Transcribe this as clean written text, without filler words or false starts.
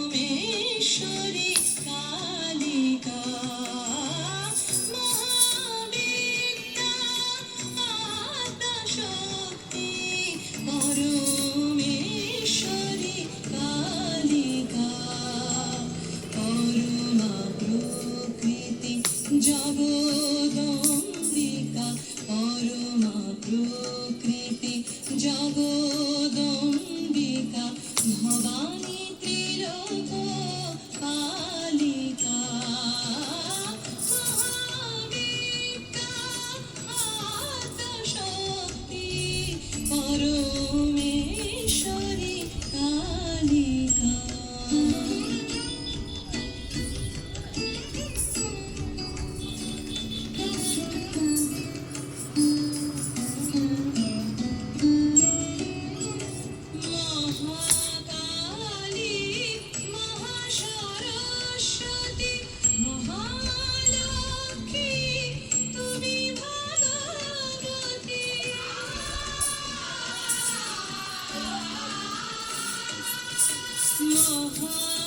পরমেশ্বরী কালিকা মহাবিদ্যা আদ্যাশক্তি পরমেশ্বরী কালিকা পরমা প্রকৃতি জগদম্বিকা পরমা প্রকৃতি জগদম্বিকা ভবানী ত্রিলোক পালিকা মহাবিদ্যা আদ্যশক্তি পরমেশ্বরী কালিকা। মহাকালী মহাসরস্বতী মহালক্ষ্মী তুমি ভগবতী মহা